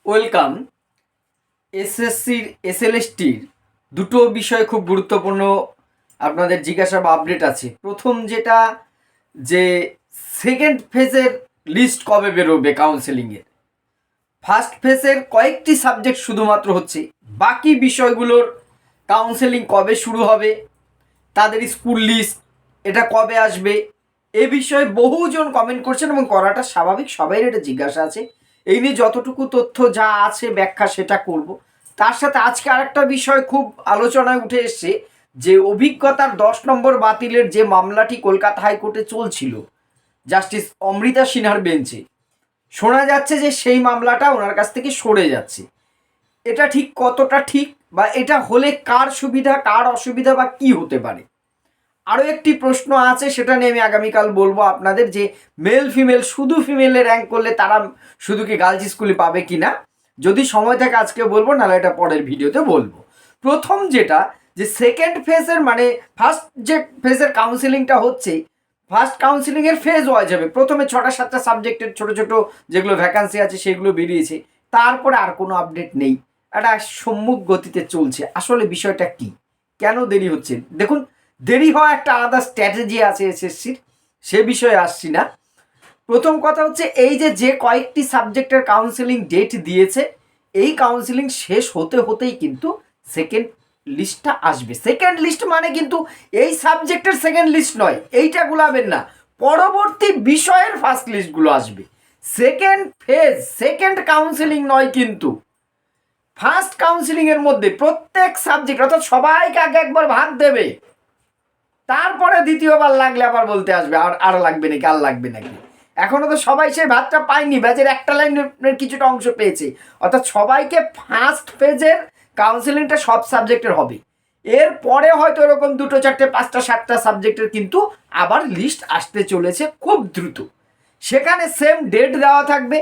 Welcome. এসএসসির এসএলএসটির দুটো বিষয় খুব গুরুত্বপূর্ণ আপনাদের জিজ্ঞাসা বা আপডেট আছে। প্রথম যেটা, যে সেকেন্ড ফেজের লিস্ট কবে বেরোবে কাউন্সেলিংয়ের। ফার্স্ট ফেজের কয়েকটি সাবজেক্ট শুধুমাত্র হচ্ছে, বাকি বিষয়গুলোর কাউন্সেলিং কবে শুরু হবে, তাদের স্কুল লিস্ট এটা কবে আসবে, এ বিষয়ে বহুজন কমেন্ট করছেন এবং করাটা স্বাভাবিক, সবাই এটা জিজ্ঞাসা আছে। এই নিয়ে যতটুকু তথ্য যা আছে ব্যাখ্যা সেটা করব। তার সাথে আজকে আরেকটা বিষয় খুব আলোচনায় উঠে এসছে, যে অভিজ্ঞতার 10 নম্বর বাতিলের যে মামলাটি কলকাতা হাইকোর্টে চলছিল জাস্টিস অমৃতা সিনহার বেঞ্চে, শোনা যাচ্ছে যে সেই মামলাটা ওনার কাছ থেকে সরে যাচ্ছে। এটা ঠিক কতটা ঠিক, বা এটা হলে কার সুবিধা কার অসুবিধা বা কি হতে পারে। আরও একটি প্রশ্ন আছে, সেটা নিয়ে আমি আগামীকাল বলবো আপনাদের, যে মেল ফিমেল শুধু ফিমেলে র্যাঙ্ক করলে তারা শুধু কি গার্লস স্কুলে পাবে কি না। যদি সময় থাকে আজকে বলবো, নাহলে এটা পরের ভিডিওতে বলবো। প্রথম যেটা, যে সেকেন্ড ফেজের মানে ফার্স্ট যে ফেজের কাউন্সিলিংটা হচ্ছে, ফার্স্ট কাউন্সিলিংয়ের ফেজ ওয়াইজ হবে। প্রথমে 6টা-7টা সাবজেক্টের ছোটো ছোটো যেগুলো ভ্যাকান্সি আছে সেগুলো বেরিয়েছে, তারপরে আর কোনো আপডেট নেই। একটা সম্মুখ গতিতে চলছে। আসলে বিষয়টা কি, কেন দেরি হচ্ছে? দেখুন, দেরি হওয়া একটা আলাদা স্ট্র্যাটেজি আছে এসএসসির, সে বিষয়ে আসছি না। প্রথম কথা হচ্ছে, এই যে কয়েকটি সাবজেক্টের কাউন্সেলিং ডেট দিয়েছে, এই কাউন্সেলিং শেষ হতে হতেই কিন্তু সেকেন্ড লিস্টটা আসবে। সেকেন্ড লিস্ট মানে কিন্তু এই সাবজেক্টের সেকেন্ড লিস্ট নয়, এইটা গুলাবেন না, পরবর্তী বিষয়ের ফার্স্ট লিস্টগুলো আসবে। সেকেন্ড ফেজ, সেকেন্ড কাউন্সেলিং নয় কিন্তু। ফার্স্ট কাউন্সেলিংয়ের মধ্যে প্রত্যেক সাবজেক্ট, অর্থাৎ সবাইকে আগে একবার ভাগ দেবে, তারপরে দ্বিতীয়বার লাগলে আবার বলতে আসবে আর লাগবে নাকি, আর লাগবে নাকি। এখনো তো সবাই সেই ভাতটা পায়নি, ব্যাচের একটা লাইনের কিছুটা অংশ পেয়েছে। অর্থাৎ সবাইকে ফার্স্ট ফেজের কাউন্সেলিংটা সব সাবজেক্টের হবে। এরপরে হয়তো এরকম 2, 4, 5, 7টা সাবজেক্টের কিন্তু আবার লিস্ট আসতে চলেছে খুব দ্রুত। সেখানে সেম ডেট দেওয়া থাকবে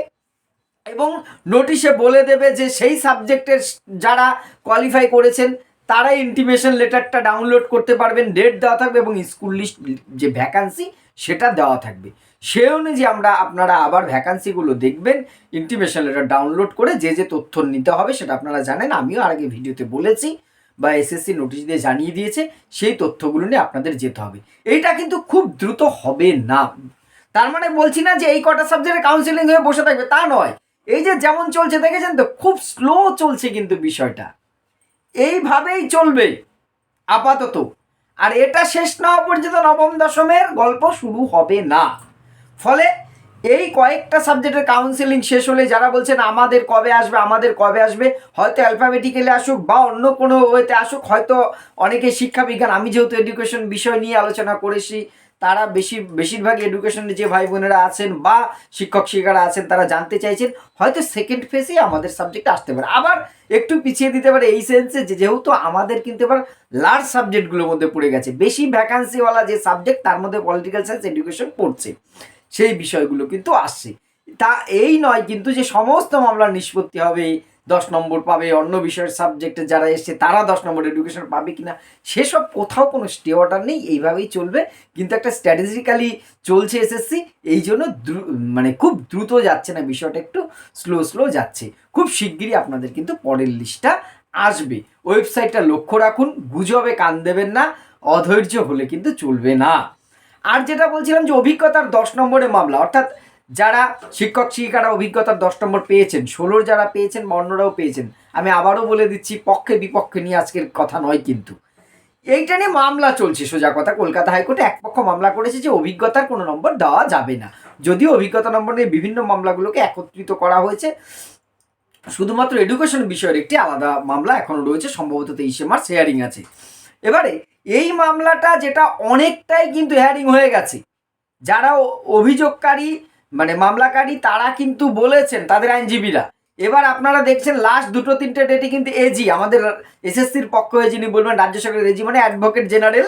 এবং নোটিশে বলে দেবে যে সেই সাবজেক্টের যারা কোয়ালিফাই করেছেন তারা ইন্টিমেশন লেটারটা ডাউনলোড করতে পারবেন, ডেট দেওয়া থাকবে এবং স্কুল লিস্ট যে ভ্যাকান্সি সেটা দেওয়া থাকবে। সে অনুযায়ী আপনারা আবার ভ্যাকান্সিগুলো দেখবেন, ইন্টিমেশন লেটার ডাউনলোড করে যে তথ্য নিতে হবে সেটা আপনারা জানেন, আমিও আর আগে ভিডিওতে বলেছি বা এসএসসি নোটিশ দিয়ে জানিয়ে দিয়েছে, সেই তথ্যগুলো নিয়ে আপনাদের যেতে হবে। এইটা কিন্তু খুব দ্রুত হবে না। তার মানে বলছি না যে এই কটা সাবজেক্টের কাউন্সিলিং হয়ে বসে থাকবে, তা নয়। এই যে যেমন চলছে দেখেছেন তো, খুব স্লো চলছে কিন্তু বিষয়টা, এইভাবেই চলবে আপাতত। আর এটা শেষ না হওয়া পর্যন্ত নবম দশমের গল্প শুরু হবে না। ফলে এই কয়েকটা সাবজেক্টের কাউন্সেলিং শেষ হলে যারা বলছেন আমাদের কবে আসবে, হয়তো অ্যালফাবেটিক্যালি আসুক বা অন্য কোনো ওয়েতে আসুক, হয়তো অনেকে শিক্ষা বিজ্ঞান, আমি যেহেতু এডুকেশন বিষয় নিয়ে আলোচনা করেছি, তারা বেশিরভাগ এডুকেশনে যে ভাই বোনেরা আছেন বা শিক্ষক শিক্ষিকারা আছেন তারা জানতে চাইছেন, হয়তো সেকেন্ড ফেজে আমাদের সাবজেক্ট আসতে পারে, আবার একটু পিছিয়ে দিতে পারে এই সেন্সে যে যেহেতু আমাদের কিন্তু এবার লার্জ সাবজেক্টগুলোর মধ্যে পড়ে গেছে, বেশি ভ্যাকান্সিওয়ালা যে সাবজেক্ট তার মধ্যে পলিটিক্যাল সায়েন্স এডুকেশন পড়ছে, সেই বিষয়গুলো কিন্তু আসছে। তা এই নয় কিন্তু যে সমস্ত মামলার নিষ্পত্তি হবে, 10 নম্বর পাবে, অন্য বিষয়ের সাবজেক্টে যারা এসছে তারা 10 নম্বর এডুকেশন পাবে কিনা, সেসব কোথাও কোনো স্টে অর্ডার নেই, এইভাবেই চলবে। কিন্তু একটা স্ট্র্যাটেজিক্যালি চলছে এসএসসি, এই জন্য মানে খুব দ্রুত যাচ্ছে না বিষয়টা, একটু স্লো যাচ্ছে। খুব শিগগিরই আপনাদের কিন্তু পরের লিস্টটা আসবে। ওয়েবসাইটটা লক্ষ্য রাখুন, গুজবে কান দেবেন না, অধৈর্য হলে কিন্তু চলবে না। আর যেটা বলছিলাম যে অভিজ্ঞতার 10 নম্বরের মামলা, অর্থাৎ যারা শিক্ষক শিক্ষিকারা অভিজ্ঞতার 10 নম্বর পেয়েছেন, 16 যারা পেয়েছেন বা অন্যরাও পেয়েছেন, আমি আবারও বলে দিচ্ছি, পক্ষে বিপক্ষে নিয়ে আজকের কথা নয় কিন্তু, এইটা নিয়ে মামলা চলছে। সোজা কথা, কলকাতা হাইকোর্টে এক পক্ষ মামলা করেছে যে অভিজ্ঞতার কোনো নম্বর দেওয়া যাবে না, যদিও অভিজ্ঞতা নম্বর নিয়ে বিভিন্ন মামলাগুলোকে একত্রিত করা হয়েছে। শুধুমাত্র এডুকেশন বিষয়ের একটি আলাদা মামলা এখনও রয়েছে, সম্ভবত 23শে মার্চ হিয়ারিং আছে। এবারে এই মামলাটা যেটা অনেকটাই কিন্তু হিয়ারিং হয়ে গেছে, যারা অভিযোগকারী মানে মামলাকারী তারা কিন্তু বলেছেন তাদের আইনজীবীরা, এবার আপনারা দেখছেন লাস্ট 2-3টে ডেটে কিন্তু এজি, আমাদের এসএসসির পক্ষ হয়ে যিনি বলবেন রাজ্য সরকারের এজি মানে অ্যাডভোকেট জেনারেল,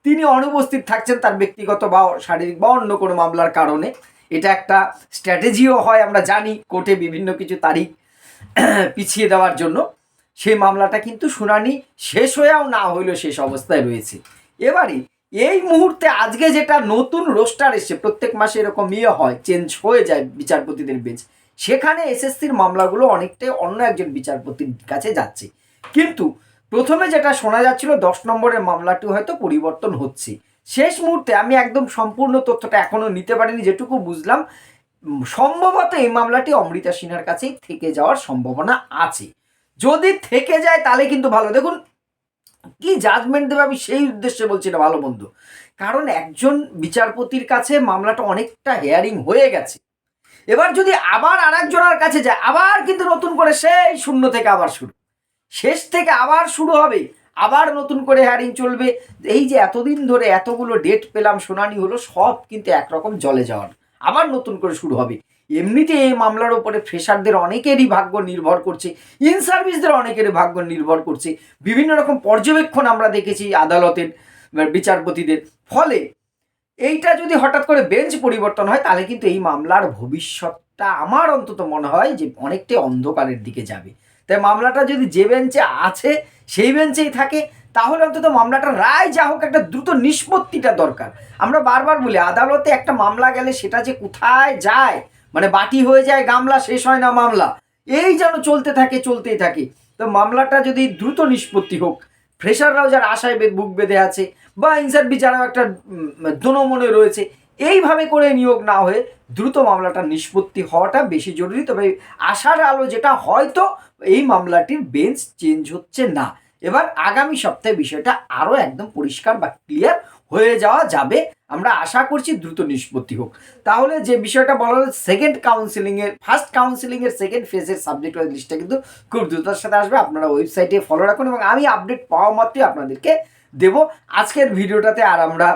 তিনি অনুপস্থিত থাকছেন তার ব্যক্তিগত বা শারীরিক বা অন্য কোনো মামলার কারণে। এটা একটা স্ট্র্যাটেজিও হয়, আমরা জানি, কোর্টে বিভিন্ন কিছু তারিখ পিছিয়ে দেওয়ার জন্য। সেই মামলাটা কিন্তু শুনানি শেষ হয়েও না হইলেও শেষ অবস্থায় রয়েছে। এবারে এই মুহূর্তে আজকে যেটা নতুন রোস্টার এসছে, প্রত্যেক মাসে এরকম হয়, চেঞ্জ হয়ে যায় বিচারপতিদের বেঞ্চ, সেখানে এসএসসির মামলাগুলো অনেকটাই অন্য একজন বিচারপতির কাছে যাচ্ছে। কিন্তু প্রথমে যেটা শোনা যাচ্ছিল 10 নম্বরের মামলাটি হয়তো পরিবর্তন হচ্ছে। শেষ মুহূর্তে আমি একদম সম্পূর্ণ তথ্যটা এখনো নিতে পারিনি, যেটুকু বুঝলাম সম্ভবত এই মামলাটি অমৃতা সিনহার কাছেই থেকে যাওয়ার সম্ভাবনা আছে। যদি থেকে যায় তাহলে কিন্তু ভালো। দেখুন কি জাজমেন্ট দেবে আমি সেই উদ্দেশ্যে বলছি না ভালো মন্দ, কারণ একজন বিচারপতির কাছে মামলাটা অনেকটা হেয়ারিং হয়ে গেছে। এবার যদি আবার আর একজনের কাছে যায়, আবার কিন্তু নতুন করে সেই শূন্য থেকে আবার শুরু, শেষ থেকে আবার শুরু হবে, আবার নতুন করে হেয়ারিং চলবে। এই যে এতদিন ধরে এতগুলো ডেট পেলাম, শুনানি হলো, সব কিন্তু একরকম জলে যাওয়ার, আবার নতুন করে শুরু হবে। এমনিতে এই মামলার উপরে ফ্রেশারদের অনেকেরই ভাগ্য নির্ভর করছে, ইন সার্ভিসদের অনেকেরই ভাগ্য নির্ভর করছে, বিভিন্ন রকম পর্যবেক্ষণ আমরা দেখেছি আদালতের বিচারপতিদের। ফলে এইটা যদি হঠাৎ করে বেঞ্চ পরিবর্তন হয় তাহলে কিন্তু এই মামলার ভবিষ্যৎটা আমার অন্তত মনে হয় যে অনেকটাই অন্ধকারের দিকে যাবে। তাই মামলাটা যদি যে বেঞ্চে আছে সেই বেঞ্চেই থাকে, তাহলে অন্তত মামলাটা রায় যা হোক একটা দ্রুত নিষ্পত্তিটা দরকার। আমরা বারবার বলি আদালতে একটা মামলা গেলে সেটা যে কোথায় যায়, মানে বাটি হয়ে যায় গামলা, শেষ হয় না মামলা, এই যেন চলতেই থাকে। তো মামলাটা যদি দ্রুত নিষ্পত্তি হোক, ফ্রেশাররাও যারা আশায় বুক বেঁধে আছে বা ইনসার বিচারাও একটা দোনমনে রয়েছে, এইভাবে করে নিয়োগ না হয়ে দ্রুত মামলাটা নিষ্পত্তি হওয়াটা বেশি জরুরি। তবে আশার আলো যেটা, হয়তো এই মামলাটির বেঞ্চ চেঞ্জ হচ্ছে না। এবার আগামী সপ্তাহে বিষয়টা আরও একদম পরিষ্কার বা ক্লিয়ার হয়ে যাওয়া যাবে। আমরা আশা করছি দ্রুত নিষ্পত্তি হোক। তাহলে যে বিষয়টা বলা হলো সেকেন্ড কাউন্সিলিংয়ের, ফার্স্ট কাউন্সিলিংয়ের সেকেন্ড ফেজের সাবজেক্ট ওয়াইজ লিস্টটা কিন্তু খুব দ্রুততার সাথে আসবে। আপনারা ওয়েবসাইটে ফলো রাখুন এবং আমি আপডেট পাওয়া মাত্রই আপনাদেরকে দেব। আজকের ভিডিওটাতে আর আমরা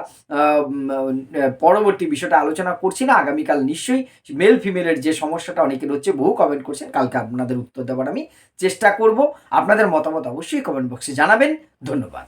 পরবর্তী বিষয়টা আলোচনা করছি না। আগামীকাল নিশ্চয়ই মেল ফিমেলের যে সমস্যাটা অনেকের হচ্ছে, বহু কমেন্ট করছেন, কালকে আপনাদের উত্তর দেওয়ার আমি চেষ্টা করব। আপনাদের মতামত অবশ্যই কমেন্ট বক্সে জানাবেন। ধন্যবাদ।